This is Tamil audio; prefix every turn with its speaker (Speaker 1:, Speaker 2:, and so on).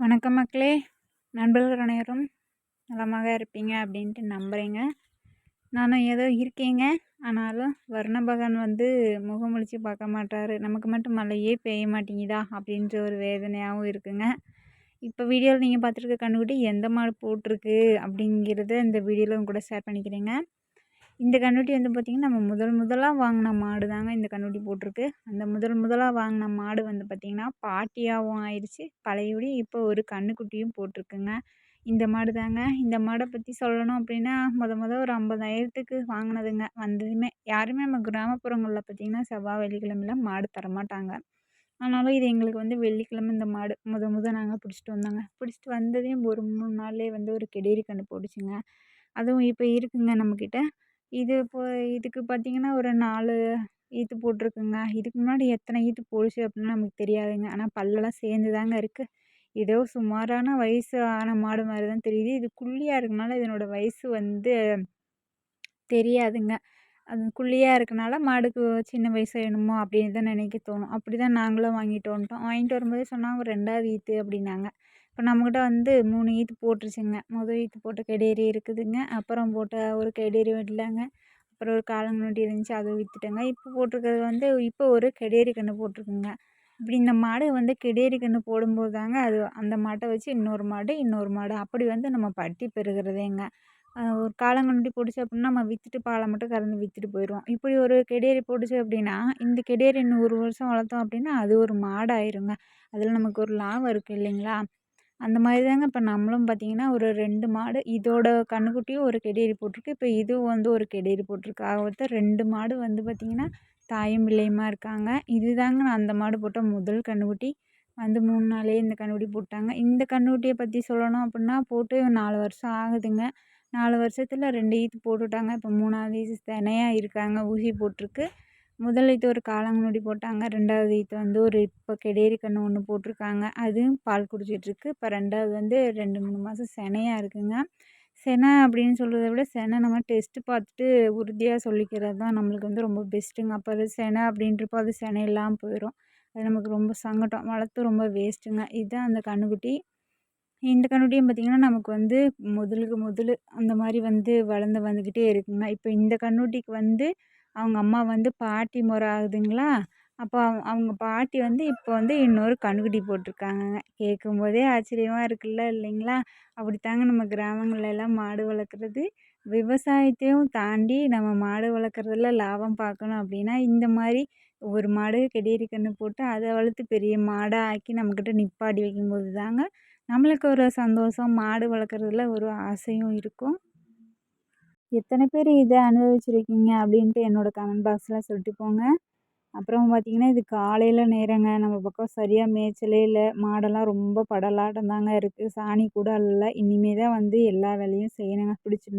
Speaker 1: வணக்கம் மக்களே! நண்பர்கள் அனைவரும் நலமாக இருப்பீங்க அப்படின்ட்டு நம்புகிறேங்க. நானும் ஏதோ இருக்கேங்க. ஆனாலும் வருண பகவான் முகமுழிச்சு பார்க்க மாட்டாரு. நமக்கு மட்டும் மழையே பெய்ய மாட்டேங்குதா அப்படின்ற ஒரு வேதனையாகவும் இருக்குங்க. இப்போ வீடியோவில் நீங்கள் பார்த்துருக்க கன்றுக்குட்டி எந்த மாடு போட்டிருக்கு அப்படிங்கிறத இந்த வீடியோவில் உங்க கூட ஷேர் பண்ணிக்கிறேங்க. இந்த கன்றுக்குட்டி பார்த்திங்கன்னா நம்ம முதலாக வாங்கின மாடு தாங்க இந்த கன்றுக்குட்டி போட்டிருக்கு. அந்த முதலாக வாங்கின மாடு பார்த்திங்கன்னா பாட்டியாகவும் ஆயிடுச்சு. பழையபடி இப்போ ஒரு கன்றுக்குட்டியும் போட்டிருக்குங்க. இந்த மாடு தாங்க. இந்த மாடை பற்றி சொல்லணும் அப்படின்னா ஒரு 50,000க்கு வாங்கினதுங்க. வந்ததுமே யாருமே நம்ம கிராமப்புறங்களில் பார்த்திங்கன்னா செவ்வாய் வெள்ளிக்கிழமைலாம் மாடு தரமாட்டாங்க. ஆனாலும் இது எங்களுக்கு வெள்ளிக்கிழமை இந்த மாடு நாங்கள் பிடிச்சிட்டு வந்தோங்க. பிடிச்சிட்டு வந்ததையும் ஒரு 3 நாள்லேயே ஒரு கெடேரி கன்று போட்டுச்சுங்க. அதுவும் இப்போ இருக்குங்க நம்மக்கிட்ட. இதுக்கு பார்த்திங்கன்னா ஒரு 4 ஈத்து போட்டிருக்குங்க. இதுக்கு முன்னாடி எத்தனை ஈத்து போடுச்சு அப்படின்னு நமக்கு தெரியாதுங்க. ஆனால் பல்லெல்லாம் சேர்ந்து தாங்க இருக்குது. ஏதோ சுமாரான வயசு ஆன மாடு மாதிரி தான் தெரியுது. இது குள்ளியாக இருக்கனால இதனோட வயசு தெரியாதுங்க. அது குள்ளியாக இருக்கனால மாடுக்கு சின்ன வயசு என்னமோ அப்படின்னு தான் நினைக்க தோணும். அப்படி தான் நாங்களும் வாங்கிட்டு வந்துட்டோம். வாங்கிட்டு வரும்போதே சொன்னாங்க ஒரு 2வது ஈத்து அப்படின்னாங்க. இப்போ நம்மக்கிட்ட 3 ஈத்து போட்டுருச்சுங்க. ஈத்து போட்ட கெடேரி இருக்குதுங்க. அப்புறம் போட்ட ஒரு கெடேரி இல்லைங்க. அப்புறம் ஒரு காளங்கன்னுட்டி இருந்துச்சு, அதுவும் விற்றுட்டேங்க. இப்போ போட்டிருக்கிறது இப்போ ஒரு கெடேரி கன்று போட்டிருக்குங்க. இப்படி இந்த மாடு கெடேரி கன்று போடும்போது தாங்க அது அந்த மாட்டை வச்சு இன்னொரு மாடு அப்படி நம்ம பட்டி பெறுகிறதேங்க. ஒரு காளங்கன்னுட்டி போட்டுச்சு அப்படின்னா நம்ம விற்றுட்டு பாலை மட்டும் கறந்து விற்றுட்டு போயிடுவோம். இப்படி ஒரு கெடேரி போட்டுச்சு அப்படின்னா இந்த கெடேரி இன்னும் 1 வருஷம் வளர்த்தோம் அப்படின்னா அது ஒரு மாடாயிருங்க. அதில் நமக்கு ஒரு லாபம் இருக்குது இல்லைங்களா? அந்த மாதிரி தாங்க இப்போ நம்மளும் பார்த்திங்கன்னா ஒரு 2 மாடு இதோட கன்றுக்குட்டியும் ஒரு கெடேரி போட்டிருக்கு. இப்போ இதுவும் ஒரு கெடேரி போட்டிருக்கு. ஆக மொத்தம் 2 மாடு பார்த்திங்கன்னா தாயும் பிள்ளையுமா இருக்காங்க. இதுதாங்க நான் அந்த மாடு போட்ட முதல் கன்றுக்குட்டி. 3 நாள்லேயே இந்த கன்றுக்குட்டி போட்டாங்க. இந்த கன்றுக்குட்டியை பற்றி சொல்லணும் அப்படின்னா போட்டு 4 வருஷம் ஆகுதுங்க. 4 வருஷத்தில் 2 ஈத்து போட்டுட்டாங்க. இப்போ 3வது ஈத்து சினையா இருக்காங்க. ஊசி போட்டிருக்கு. முதல் ஈத்து ஒரு காளங்கன்னுட்டி போட்டாங்க. 2வது ஈத்து ஒரு இப்போ கெடேரி கன்று ஒன்று போட்டிருக்காங்க. அதுவும் பால் குடிச்சிட்ருக்கு. இப்போ 2வது 2, 3 மாதம் சினையா இருக்குங்க. செனை அப்படின்னு சொல்கிறத விட செனை நம்ம டெஸ்ட்டு பார்த்துட்டு உறுதியாக சொல்லிக்கிறது தான் நம்மளுக்கு ரொம்ப பெஸ்ட்டுங்க. அப்போ அது செனை அப்படின்றப்போ அது செனை இல்லாமல் போயிடும். அது நமக்கு ரொம்ப சங்கடம். வளர்த்து ரொம்ப வேஸ்ட்டுங்க. இதுதான் அந்த கன்றுக்குட்டி. இந்த கன்றுக்குட்டியும் பார்த்திங்கன்னா நமக்கு முதலுக்கு அந்த மாதிரி வளர்ந்து வந்துக்கிட்டே இருக்குங்க. இப்போ இந்த கன்றுக்குட்டிக்கு அவங்க அம்மா பாட்டி முறை ஆகுதுங்களா, அப்போ அவங்க பாட்டி இப்போ இன்னொரு கன்றுக்குட்டி போட்டிருக்காங்கங்க. கேட்கும்போதே ஆச்சரியமாக இருக்குல்ல இல்லைங்களா? அப்படித்தாங்க நம்ம கிராமங்கள்லாம் மாடு வளர்க்குறது. விவசாயத்தையும் தாண்டி நம்ம மாடு வளர்க்குறதுல லாபம் பார்க்கணும் அப்படின்னா இந்த மாதிரி ஒரு மாடு கெடேரி கன்று போட்டு அதை வளர்த்து பெரிய மாடாக ஆக்கி நம்மக்கிட்ட நிப்பாட்டி வைக்கும்போது தாங்க நம்மளுக்கு ஒரு சந்தோஷம். மாடு வளர்க்குறதுல ஒரு ஆசையும் இருக்கும். எத்தனை பேர் இதை அனுபவிச்சிருக்கீங்க அப்படின்ட்டு என்னோட கமெண்ட் பாக்ஸில் சொல்லிட்டு போங்க. அப்புறம் பார்த்திங்கன்னா இது காலையில் நேரங்க. நம்ம பக்கம் சரியாக மேய்ச்சலே இல்லை. மாடெல்லாம் ரொம்ப படலாட்டம் தாங்க இருக்குது. சாணி கூட அல்ல. இனிமே தான் எல்லா வேலையும் செய்யணுங்க. பிடிச்சிருந்து